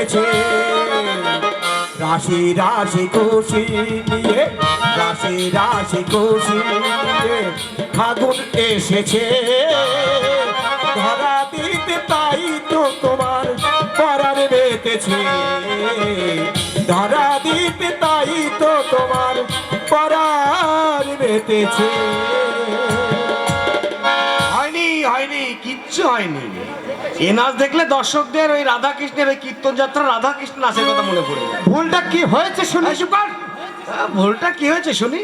মেতেছে রাশি রাশি খুশি নিয়ে, রাশি রাশি খুশি নিয়ে ফাগুন এসেছে ধরা দিতে, তাই তো তোমার পরাণ মেতেছে ধরা দিতে, তাই তো তোমার পরাণ মেতেছে। হয়নি হয়নি, কিচ্ছু হয়নি। এ নাচ দেখলে দর্শকদের ওই রাধা কৃষ্ণের ওই কীর্তন যাত্রা রাধা কৃষ্ণ নাচের কথা মনে পড়ে যায়। ভুলটা কি হয়েছে শুনি? ভুলটা কি হয়েছে শুনি?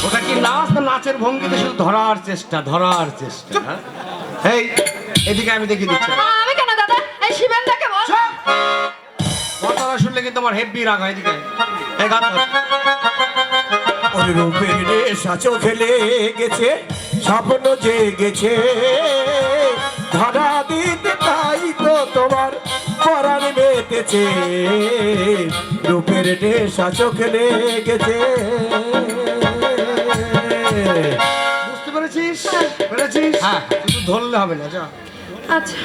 ওটা কি নাচ না নাচের ভঙ্গিতে শুধু ধরার চেষ্টা, ধরার চেষ্টা? এই এদিকে আমি দেখিয়ে দিচ্ছি। আমি কেন দাদা? এই শিবেনদাকে বল। কথাটা শুনলে কিন্তু আমার হেভি রাগ হয়। এদিকে এই গান ওর রূপের নেশা চোখে লেগেছে, স্বপ্ন জেগেছে ধরা দিতে, তাই তো তোমার পরাণ মেতেছে রূপের নেশা চোখে লেগেছে। বুঝতে পেরেছিস? পেরেছিস? হ্যাঁ, শুধু ধরলে হবে না। যা আচ্ছা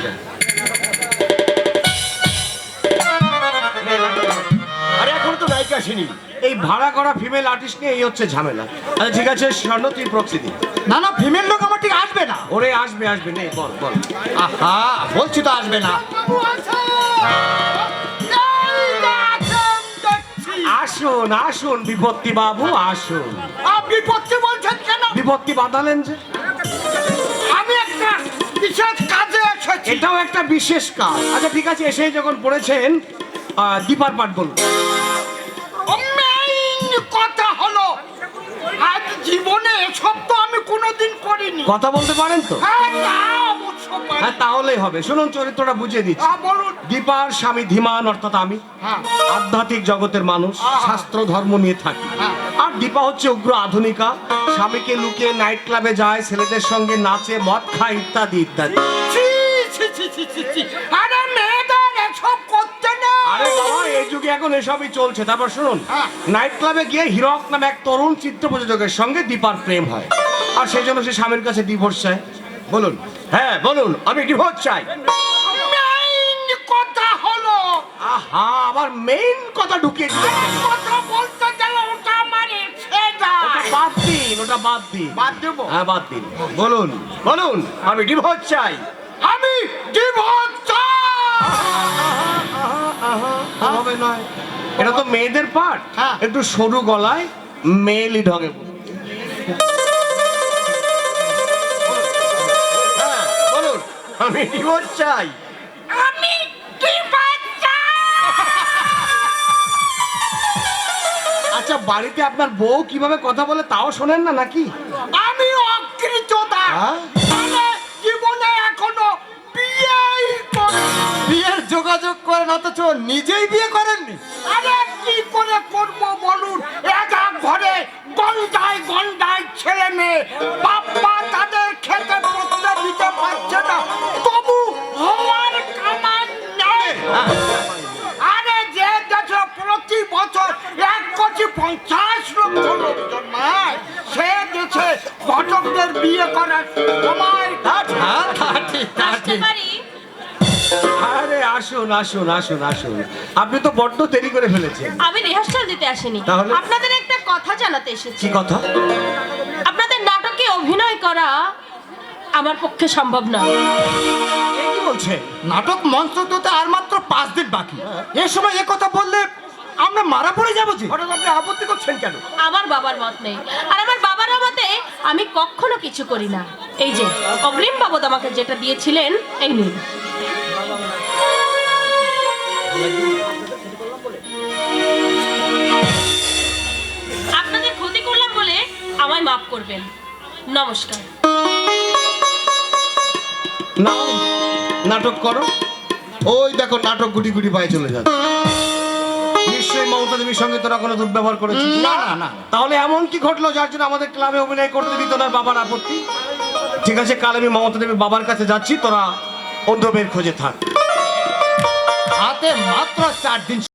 আরে এখন তো নায়িকা আসেনি। এই ভাড়া করা ফিমেল আর্টিস্ট নিয়ে এই হচ্ছে ঝামেলা। আচ্ছা ঠিক আছে, স্বর্ণ তুই প্রক্সি দি। না না, ফিমেল লোক আমার ঠিক আসবে না। ওরে আসবে আসবে, নেই বল বল। আহা, বলছি তো আসবে না। আসুন আসুন বিপত্তি বাবু আসুন। আপনি পড়তে বলছেন কেন? বিপত্তি বাঁধালেন যে। আমি একটা বিশেষ কাজে এসেছি। এটাও একটা বিশেষ কাজ। আচ্ছা ঠিক আছে, এসেই যখন পড়েছেন দীপার পাঠ বলুন। মেইন কথা হলো, আজ জীবনে এসব তো আমি কোনোদিন করিনি। কথা বলতে পারেন তো? হ্যাঁ, তা অবশ্য পারি। হ্যাঁ তাহলেই হবে। শুনুন চরিত্রটা বুঝিয়ে দিচ্ছি। বলুন। দীপার স্বামী ধীমান অর্থাৎ আমি হ্যাঁ। আধ্যাত্মিক জগতের মানুষ, শাস্ত্র ধর্ম নিয়ে থাকি। আর দীপা হচ্ছে উগ্র আধুনিকা, স্বামীকে লুকিয়ে নাইট ক্লাবে যায়, ছেলেদের সঙ্গে নাচে, মদ খায় ইত্যাদি ইত্যাদি। ছি, ছি, ছি, ছি, ছি, ছি। আরে মেয়েদের এসব করতে নেই। আরে বাবা, এই যুগে এখন এসবই চলছে। তারপর শুনুন, হ্যাঁ। নাইট ক্লাবে গিয়ে হিরক নামে এক তরুণ চিত্র প্রযোজকের সঙ্গে দীপার প্রেম হয়, আর সেই জন্য সে স্বামীর কাছে ডিভোর্স চায়। বলুন। হ্যাঁ বলুন, আমি ডিভোর্স চাই। মেইন কথা হলো, আহা, আবার মেইন কথা ঢুকিয়ে দিলেন কেন? কথা বলতে গেলে ওটা আমার এসে যায়। ওটা বাদ দিন, ওটা বাদ দিন। বাদ দেবো? হ্যাঁ বাদ দিন। বলুন বলুন, আমি ডিভোর্স চাই। আমি ডিভোর্স চাই। হবে নয়, এটা তো মেয়েদের পাঠ। হ্যাঁ। একটু সরু গলায় মেয়েলি ঢঙে বলুন। হ্যাঁ, বলুন, আমি ডিভোর্স চাই। আমি ডিভোর্স চাই। আচ্ছা, বাড়িতে আপনার বউ কিভাবে কথা বলে তাও শোনেন না নাকি? আমি অকৃতদার। হ্যাঁ? মানে জীবনে এখনো বিয়েই করিনি। বিয়ের যোগাযোগ করেন অথচ নিজেই বিয়ে করেননি? আরে কি করে করব বলুন? একা ঘরে গন্ডায় গন্ডায় ছেলে মেয়ে, বাবা তাদের খেতে পড়তে দিতে পারছে না, তবু আমার কামান নেই। আরে যে দেশে প্রতি বছর 1,50,00,000 লোক জন্মায়, সে দেশে ঘটকদের বিয়ে করার সময় আসতে পারি? আরে আসুন আসুন আসুন আসুন, আপনি তো বড্ড দেরি করে ফেলেছেন। আমি রিহার্সাল দিতে আসিনি, তাহলে? আপনাদের একটা কথা জানাতে এসেছি। কি কথা? আপনাদের নাটকে অভিনয় করা আমার পক্ষে সম্ভব নয়। এ কি বলছেন? নাটক মঞ্চ হতে আর মাত্র 5 দিন বাকি। এ সময় এ কথা বললে আমরা মারা পড়ে যাবো যে। হঠাৎ আপনি আপত্তি করছেন কেন? আমার বাবার মত নেই, আর আমার বাবার মতে আমি কখনো কিছু করি না। এই যে অগ্রিম বাবদ আমাকে যেটা দিয়েছিলেন, এই নিন। আপনাদের ক্ষতি করলাম বলে আমায় মাফ করবেন। নমস্কার। না, নাটক করো। ওই দেখো নাটক গুটি গুটি পায়ে চলে যাচ্ছে। নিশ্চয়ই মমতা দেবীর সঙ্গে তোরা কোনো দুর্ব্যবহার করেছিস? না না না। তাহলে এমন কি ঘটলো যার জন্য আমাদের ক্লাবে অভিনয় করতে দিত না বাবার আপত্তি? ঠিক আছে, কাল আমি মমতা দেবীর বাবার কাছে যাচ্ছি, তোরা অন্য মেয়ের খোঁজে থাক। হাতে মাত্র 4 দিন।